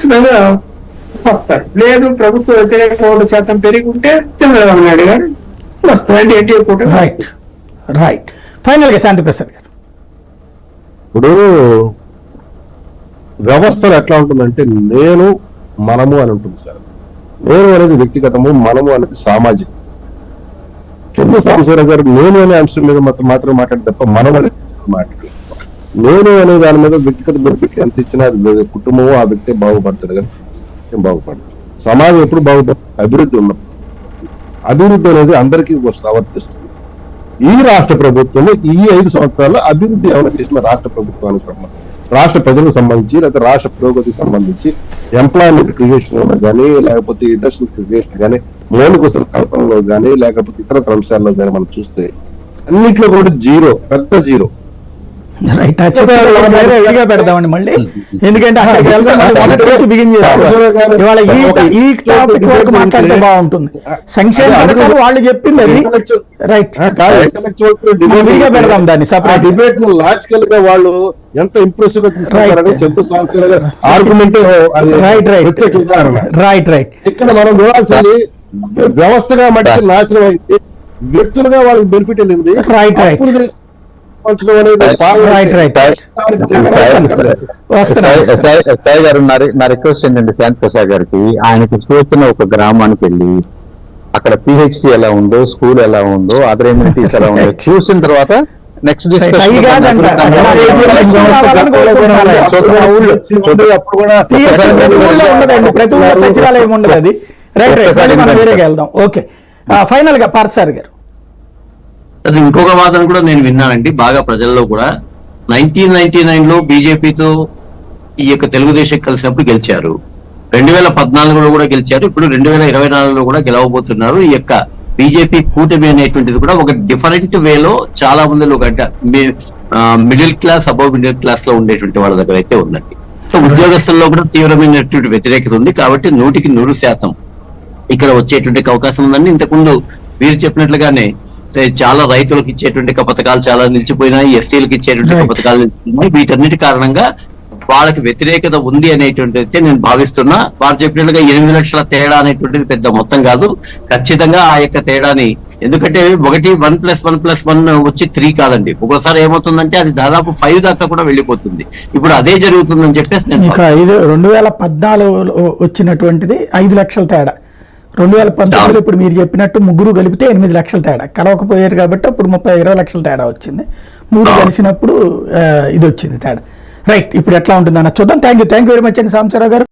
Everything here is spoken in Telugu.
ఖచ్చితంగా వస్తారు. లేదు ప్రభుత్వ వ్యతిరేక ఓటు శాతం పెరిగి ఉంటే చంద్రబాబు నాయుడు గారు వస్తారు. అంటే ఎన్డీఏ కూటమి రైట్ రైట్. ఫైనల్ గా శాంతి ప్రసాద్ గారు, ఇప్పుడు వ్యవస్థలు ఎట్లా ఉంటుందంటే నేను మనము అని ఉంటుంది సార్. నేను అనేది వ్యక్తిగతము, మనము అనేది సామాజిక. చంద్ర సాంబశివరావు గారు నేను అనే అంశం మీద మాత్రం మాట్లాడి తప్ప మనం అనేది మాట్లాడలేదు. నేను అనే దాని మీద వ్యక్తిగత బెనిఫిట్ ఎంత ఇచ్చినా అది కుటుంబము ఆ వ్యక్తి బాగుపడతాడు కానీ బాగుపడతాడు. సమాజం ఎప్పుడు బాగుపడుతుంది? అభివృద్ధి ఉన్నప్పుడు. అభివృద్ధి అనేది అందరికీ వర్తిస్తుంది. ఈ రాష్ట్ర ప్రభుత్వం ఈ 5 సంవత్సరాల్లో అభివృద్ధి ఏమైనా చేసిన రాష్ట్ర ప్రభుత్వానికి సంబంధించి, రాష్ట్ర ప్రజలకు సంబంధించి, లేకపోతే రాష్ట్ర పురోగతికి సంబంధించి ఎంప్లాయ్మెంట్ క్రియేషన్ కానీ, లేకపోతే ఇండస్ట్రియల్ క్రియేషన్ కానీ, మౌలిక కల్పనలో కానీ, లేకపోతే ఇతర అంశాల్లో కానీ మనం చూస్తే అన్నింటిలో కూడా జీరో, పెద్ద జీరో. రైట్. విడిగా పెడదామండి మళ్ళీ, ఎందుకంటే అక్కడికి వెళ్తే బిగిన్ చేసుకోవాలి. ఇవాళ ఈ టాపిక్ వరకు మాట్లాడితే బాగుంటుంది. సంక్షేమ పథకాలు వాళ్ళు చెప్పింది అది రైట్. విడిగా పెడదాం దాన్ని సపరేట్. డిబేట్ లాజికల్ గా వాళ్ళు ఎంత ఇంప్రెసివ్ గా తీసుకుంటారని చంద్ర సాంబశివరావు గారు argument. Right right right right. ఇక్కడ మనం చూడాల్సింది వ్యవస్థగా మట్టి నాశనం అయితే వ్యక్తులుగా వాళ్ళకి బెనిఫిట్ వెళ్ళింది. రైట్ రైట్ సాయి గారు, నా రిక్వెస్ట్ ఏంటంటే శాంతి ప్రసాద్ గారికి, ఆయనకి చూస్తున్న ఒక గ్రామానికి వెళ్ళి అక్కడ పిహెచ్సి ఎలా ఉందో, స్కూల్ ఎలా ఉందో, అదర్ ఎమ్యూనిటీస్ ఎలా ఉందో చూసిన తర్వాత నెక్స్ట్ సచివాలయం ఉండదు అది. రైట్ రైట్, మనం వేరేగా వెళ్దాం. ఓకే, ఫైనల్ గా పార్థసారథి గారు. ఇంకొక వాదన కూడా నేను విన్నానండి బాగా ప్రజల్లో కూడా. 1999లో బీజేపీతో ఈ యొక్క తెలుగుదేశం కలిసినప్పుడు గెలిచారు, 2014లో కూడా గెలిచారు, ఇప్పుడు 2024లో కూడా గెలవబోతున్నారు. ఈ యొక్క బీజేపీ కూటమి అనేటువంటిది కూడా ఒక డిఫరెంట్ వేలో చాలా మంది ఒక middle class, above middle class లో ఉండేటువంటి వాళ్ళ దగ్గర అయితే ఉందండి. సో ఉద్యోగస్తుల్లో కూడా తీవ్రమైనటువంటి వ్యతిరేకత ఉంది. కాబట్టి 100% ఇక్కడ వచ్చేటువంటి అవకాశం ఉందండి. ఇంతకుముందు వీరు చెప్పినట్లుగానే చాలా రైతులకు ఇచ్చేటువంటి పథకాలు చాలా నిలిచిపోయినాయి, ఎస్సీలకు ఇచ్చేటువంటి పథకాలు నిలిచిపోయినాయి. వీటన్నిటి కారణంగా వాళ్ళకి వ్యతిరేకత ఉంది అనేటువంటిది అయితే నేను భావిస్తున్నా. వారు చెప్పినట్లుగా 8 లక్షల తేడా అనేటువంటిది పెద్ద మొత్తం కాదు. ఖచ్చితంగా ఆ యొక్క తేడాని, ఎందుకంటే 1+1+1 వచ్చి 3 కాదండి. ఒక్కోసారి ఏమవుతుందంటే అది దాదాపు 5 దాకా కూడా వెళ్ళిపోతుంది. ఇప్పుడు అదే జరుగుతుందని చెప్పేసి నేను 2014 వచ్చినటువంటిది 5 లక్షల తేడా, 2019 ఇప్పుడు మీరు చెప్పినట్టు ముగ్గురు కలిపితే 8 లక్షల తేడా. కలవకపోయారు కాబట్టి అప్పుడు 20 లక్షల తేడా వచ్చింది. 3 కలిసినప్పుడు ఇది వచ్చింది తేడా. రైట్, ఇప్పుడు ఎట్లా ఉంటుంది అన్న చూద్దాం. థ్యాంక్ యూ వెరీ మచ్ అండి సాంబశివరావు గారు.